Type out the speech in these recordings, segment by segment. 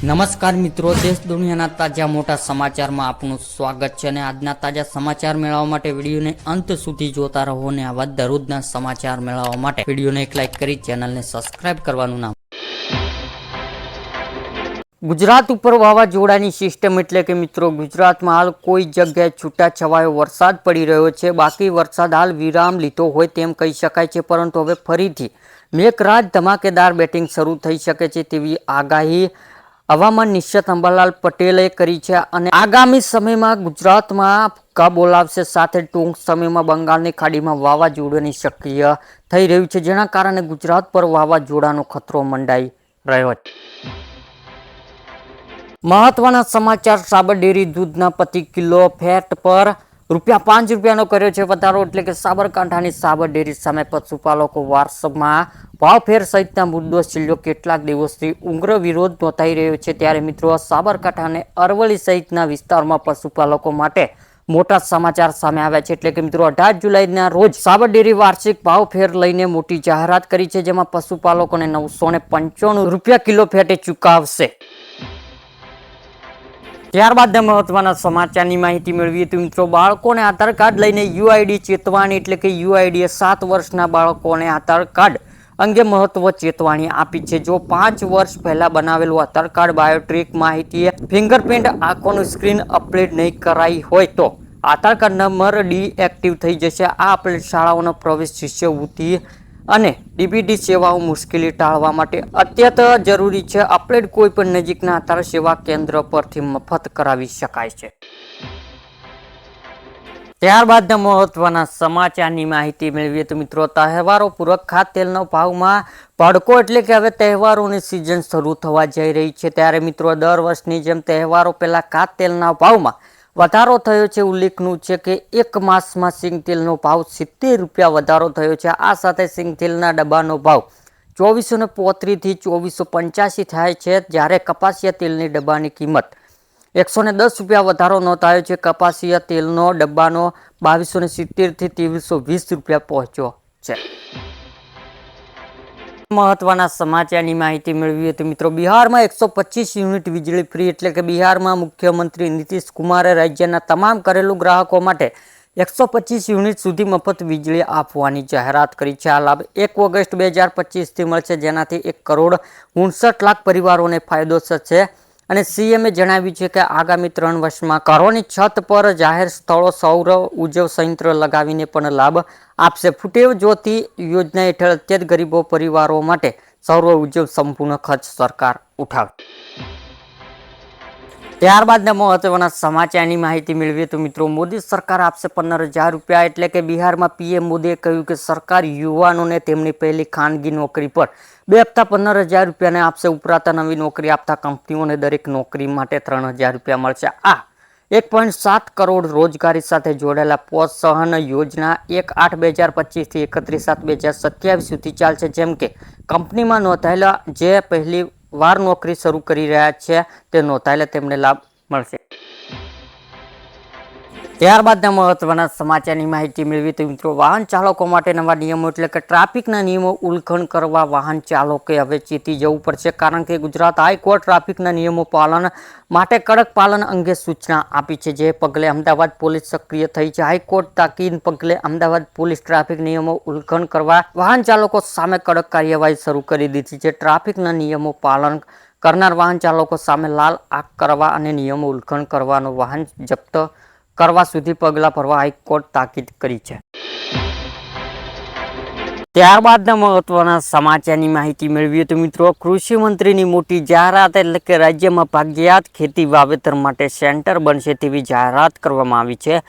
નમસ્કાર મિત્રો, દેશ દુનિયાના તાજા મોટા સમાચારમાં આપનું સ્વાગત છે અને આજના તાજા સમાચાર મેળવવા માટે વિડીયોને અંત સુધી જોતા રહો અને આવા દરરોજના સમાચાર મેળવવા માટે વિડીયોને એક લાઇક કરી ચેનલને સબસ્ક્રાઇબ કરવાનું ના. ગુજરાત ઉપર વાવાઝોડાની સિસ્ટમ એટલે કે મિત્રો ગુજરાતમાં હાલ કોઈ જગ્યાએ છૂટાછવાયો વરસાદ પડી રહ્યો છે. બાકી વરસાદ હાલ વિરામ લીધો હોય તેમ કહી શકાય છે, પરંતુ હવે ફરીથી મેઘરાજ ધમાકેદાર બેટિંગ શરૂ થઈ શકે છે તેવી આગાહી હવામાન નિષ્ણાત અંબાલાલ પટેલે કરી છે અને આગામી સમયમાં ગુજરાતમાં ભૂકા બોલાવશે. સાથે ટૂંક સમયમાં બંગાળની ખાડીમાં વાવાઝોડાની સક્રિય થઈ રહ્યું છે, જેના કારણે ગુજરાત પર વાવાઝોડાનો ખતરો મંડાઈ રહ્યો છે. મહત્વના સમાચાર. સાબર ડેરી દૂધના પ્રતિ કિલો ફેટ પર ₹5 કર્યો છે વધારો. એટલે કે સાબરકાંઠાની સાબર ડેરી સામે પશુપાલકો વારસામાં ભાવફેર સહિતના મુદ્દો છેલ્લો કેટલાક દિવસથી ઉગ્ર વિરોધ નોંધાઈ રહ્યો છે. ત્યારે મિત્રો, સાબરકાંઠા અને અરવલ્લી સહિતના વિસ્તારમાં પશુપાલકો માટે મોટા સમાચાર સામે આવ્યા છે. એટલે કે મિત્રો, 18 જુલાઈના રોજ સાબર ડેરી વાર્ષિક ભાવફેર લઈને મોટી જાહેરાત કરી છે, જેમાં પશુપાલકોને ₹995 કિલો ફેટે ચૂકવશે. ત્યારબાદ મહત્વના સમાચારની માહિતી મેળવીએ તો મિત્રો, બાળકોને આધાર કાર્ડ લઈને યુઆઈડી ચેતવાણી. એટલે કે યુઆઈડીએ 7 વર્ષના બાળકોને આધાર કાર્ડ અંગે મહત્વ ચેતવાણી આપી છે. જો 5 વર્ષ પહેલા બનાવેલું આધાર કાર્ડ બાયોટ્રિક માહિતી ફિંગરપ્રિન્ટ આંખોનું સ્ક્રીન અપડેટ નહીં કરાઈ હોય તો આધાર કાર્ડ નંબર ડીએક્ટિવ થઈ જશે. આ અપડેટ શાળાઓનો પ્રવેશ, શિષ્યવૃત્તિ અને ડીબીટી સેવાઓ મુશ્કેલી ટાળવા માટે અત્યંત જરૂરી છે. અપડેટ કોઈ પણ નજીકના આધાર સેવા કેન્દ્ર પરથી મફત કરાવી શકાય છે. ત્યારબાદ મહત્વના સમાચારની માહિતી મેળવીએ તો મિત્રો, તહેવારો પૂરક ખાદ્યતેલનો ભાવમાં ભડકો. એટલે કે હવે તહેવારોની સિઝન શરૂ થવા જઈ રહી છે. ત્યારે મિત્રો, દર વર્ષની જેમ તહેવારો પહેલા ખાદ્યતેલના ભાવમાં વધારો થયો છે. ઉલ્લેખનું છે કે એક માસમાં સિંગતેલનો ભાવ ₹70 વધારો થયો છે. આ સાથે સિંગતેલના ડબ્બાનો ભાવ ₹2435 થી ₹2485 થાય છે. જ્યારે કપાસિયા તેલની ડબ્બાની કિંમત ₹110 વધારો નોંધાયો છે. કપાસિયા તેલનો ડબ્બાનો ₹2270 થી ₹2320 પહોંચ્યો છે. મહત્વના સમાચારની માહિતી મેળવીએ તો મિત્રો, બિહારમાં 125 યુનિટ વીજળી ફ્રી. એટલે કે બિહારમાં મુખ્યમંત્રી નીતિશ કુમારે રાજ્યના તમામ ઘરેલું ગ્રાહકો માટે 125 યુનિટ સુધી મફત વીજળી આપવાની જાહેરાત કરી છે. આ લાભ 1 ઓગસ્ટ 2025થી મળશે, જેનાથી 1,59,00,000 પરિવારોને ફાયદો થશે. અને સીએમએ જણાવ્યું છે કે આગામી 3 વર્ષમાં ઘરોની છત પર જાહેર સ્થળો સૌર ઉર્જા સંયંત્ર લગાવીને પણ લાભ આપશે. ફૂટેવ જ્યોતિ યોજના હેઠળ અત્યંત ગરીબો પરિવારો માટે સૌર ઉર્જા સંપૂર્ણ ખર્ચ સરકાર ઉઠાવશે. ત્યારબાદના મહત્વના સમાચારની માહિતી મેળવીએ તો મિત્રો, મોદી સરકાર આપશે ₹15,000. એટલે કે બિહારમાં પીએમ મોદીએ કહ્યું કે સરકાર યુવાનોને તેમની પહેલી ખાનગી નોકરી પર 2 હપ્તા ₹15,000 આપશે. ઉપરાંત નવી નોકરી આપતા કંપનીઓને દરેક નોકરી માટે ₹3,000 મળશે. આ 1.7 કરોડ રોજગારી સાથે જોડાયેલા પ્રોત્સાહન યોજના 1/8/2025 થી 31/7/2027 સુધી ચાલશે. જેમ કે કંપનીમાં નોંધાયેલા જે પહેલી વાર નોકરી શરૂ કરી રહ્યા છે તે નોંધાયેલા તેમને લાભ મળશે. ત્યારબાદના મહત્વના સમાચારની માહિતી મેળવી તો મિત્રો, વાહન ચાલકો માટે નવા નિયમો. એટલે કે ટ્રાફિકના નિયમો ઉલ્લંઘન કરવા વાહન ચાલકોએ હવે ચેતી જવું પડશે. કારણ કે ગુજરાત હાઈકોર્ટ ટ્રાફિકના નિયમો પાલન માટે કડક પાલન અંગે સૂચના આપી છે, જે પગલે અમદાવાદ પોલીસ સક્રિય થઈ છે. હાઈકોર્ટ તાકીદ પગલે અમદાવાદ પોલીસ ટ્રાફિક નિયમો ઉલ્લંઘન કરવા વાહન ચાલકો સામે કડક કાર્યવાહી શરૂ કરી દીધી છે. ટ્રાફિકના નિયમો પાલન કરનાર વાહન ચાલકો સામે લાલ આંખ કરવા અને નિયમો ઉલ્લંઘન કરવાનો વાહન જપ્ત કરવા સુધી પગલાં ભરવા હાઈકોર્ટ તાકીદ કરી છે. ત્યારબાદના મહત્વના સમાચારની માહિતી મેળવીએ તો મિત્રો, કૃષિ મંત્રીની મોટી જાહેરાત. એટલે કે રાજ્યમાં ભાગ્યાત ખેતી વાવેતર માટે સેન્ટર બનશે તેવી જાહેરાત કરવામાં આવી છે.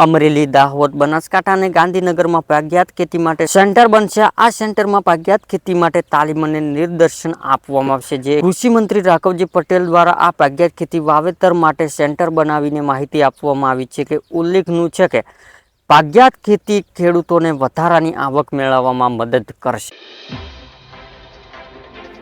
અમરેલી, દાહોદ, બનાસકાંઠા અને ગાંધીનગરમાં ભાગ્યાત ખેતી માટે સેન્ટર બનશે. આ સેન્ટરમાં ભાગ્યાત ખેતી માટે તાલીમ અને નિદર્શન આપવામાં આવશે. જે કૃષિ મંત્રી રાઘવજી પટેલ દ્વારા આ ભાગ્યાત ખેતી વાવેતર માટે સેન્ટર બનાવીને માહિતી આપવામાં આવી છે. કે ઉલ્લેખનું છે કે ભાગ્યાત ખેતી ખેડૂતોને વધારાની આવક મેળવવામાં મદદ કરશે.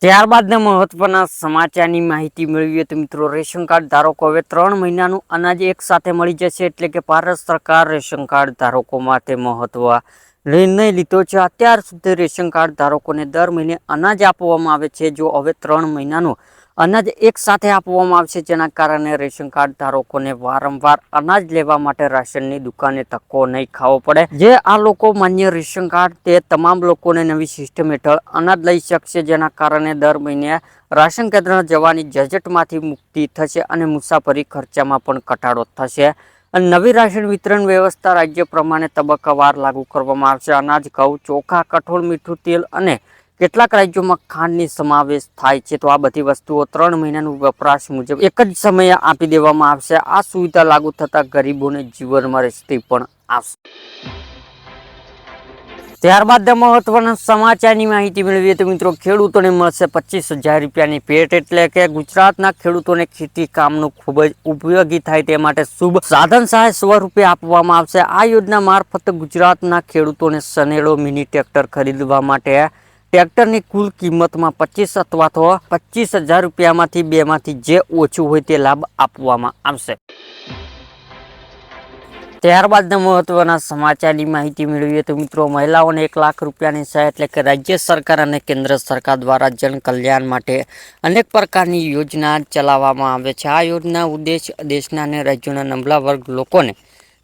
ત્યારબાદના મહત્વના સમાચારની માહિતી મેળવીએ તો મિત્રો, રેશન કાર્ડ ધારકો હવે 3 મહિનાનું અનાજ એક સાથે મળી જશે. એટલે કે ભારત સરકાર રેશન કાર્ડ ધારકો માટે મહત્વ નિર્ણય લીધો છે. અત્યાર સુધી રેશન કાર્ડ ધારકોને દર મહિને અનાજ આપવામાં આવે છે. જો હવે 3 મહિનાનું અનાજ એક સાથે આપવામાં આવશે, જેના કારણે રેશન કાર્ડ ધારકોને વારંવાર અનાજ લેવા માટે રાશનની દુકાને ધક્કો નહીં ખાવો પડે. જે આ લોકો માન્ય રેશન કાર્ડ તે તમામ લોકોને નવી સિસ્ટમ હેઠળ અનાજ લઈ શકશે, જેના કારણે દર મહિને રાશન કેન્દ્ર જવાની ઝંઝટમાંથી મુક્તિ થશે અને મુસાફરી ખર્ચામાં પણ ઘટાડો થશે. અને નવી રાશન વિતરણ વ્યવસ્થા રાજ્ય પ્રમાણે તબક્કાવાર લાગુ કરવામાં આવશે. અનાજ, ઘઉં, ચોખા, કઠોળ, મીઠું તેલ અને કેટલાક રાજ્યોમાં ખાંડની સમાવેશ થાય છે. તો આ બધી વસ્તુઓ 3 મહિનાનું વપરાશ મુજબ એક જ સમયે આપી દેવામાં આવશે. આ સુવિધા લાગુ થતાં ગરીબોને જીવનમાં રસ્તી પણ આવશે. ત્યારબાદ મહત્વના સમાચારની માહિતી મેળવીએ તો મિત્રો, ખેડૂતોને મળશે 25,000 રૂપિયાની ભેટ. એટલે કે ગુજરાતના ખેડૂતોને ખેતી કામનું ખૂબ જ ઉપયોગી થાય તે માટે શુભ સાધન સહાય સ્વરૂપે આપવામાં આવશે. આ યોજના મારફત ગુજરાતના ખેડૂતોને સનેડો મિની ટ્રેક્ટર ખરીદવા માટે ટ્રેક્ટરની કુલ કિંમતમાં 25 અથવા તો 25,000 રૂપિયામાંથી બેમાંથી જે ઓછું હોય તે લાભ આપવામાં આવશે. ત્યારબાદના મહત્વના સમાચારની માહિતી મેળવીએ તો મિત્રો, મહિલાઓને 1 લાખ રૂપિયાની સહાય. એટલે કે રાજ્ય સરકાર અને કેન્દ્ર સરકાર દ્વારા જન કલ્યાણ માટે અનેક પ્રકારની યોજના ચલાવવામાં આવે છે. આ યોજના ઉદ્દેશ દેશના અને રાજ્યોના નબળા વર્ગ લોકોને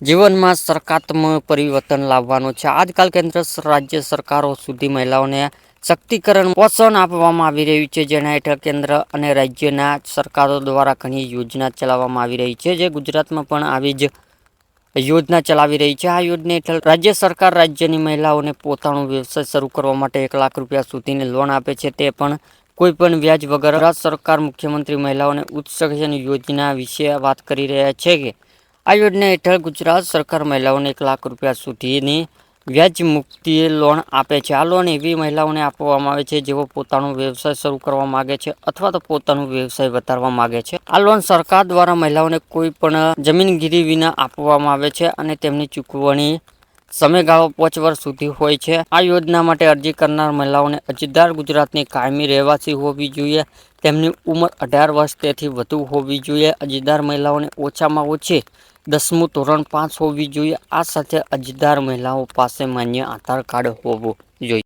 જીવનમાં સકારાત્મક પરિવર્તન લાવવાનો છે. આજકાલ કેન્દ્ર રાજ્ય સરકારો સુધી મહિલાઓને શક્તિકરણ પોષણ આપવામાં આવી રહ્યું છે, જેના હેઠળ કેન્દ્ર અને રાજ્યના સરકારો દ્વારા ઘણી યોજના ચલાવવામાં આવી રહી છે. જે ગુજરાતમાં પણ આવી જ યોજના ચલાવી રહી છે. આ યોજના હેઠળ રાજ્ય સરકાર રાજ્યની મહિલાઓને પોતાનો વ્યવસાય શરૂ કરવા માટે 1 લાખ રૂપિયા સુધીની લોન આપે છે, તે પણ કોઈ પણ વ્યાજ વગર. ગુજરાત સરકાર મુખ્યમંત્રી મહિલાઓને ઉત્કર્ષ યોજના વિશે વાત કરી રહ્યા છે કે આ યોજના હેઠળ ગુજરાત સરકાર મહિલાઓને 1 લાખ રૂપિયા સુધીની વ્યાજ મુક્તિ લોન આપે છે. આ લોન એવી મહિલાઓને આપવામાં આવે છે જેઓ પોતાનો વ્યવસાય શરૂ કરવા માંગે છે અથવા તો પોતાનો વ્યવસાય વધારવા માંગે છે. આ લોન સરકાર દ્વારા મહિલાઓને કોઈ પણ જમીન ગીરવી વિના આપવામાં આવે છે અને તેમની ચૂકવણી સમયગાળો 5 વર્ષ સુધી હોય છે. આ યોજના માટે અરજી કરનાર મહિલાઓને અરજદાર ગુજરાતની કાયમી રહેવાસી હોવી જોઈએ. તેમની ઉંમર 18 વર્ષ તેથી વધુ હોવી જોઈએ. અરજદાર મહિલાઓને ઓછામાં ઓછી 10મું ધોરણ પાસ હોવી જોઈએ. આ સાથે અરજદાર મહિલાઓ પાસે માન્ય આધાર કાર્ડ હોવું જોઈએ.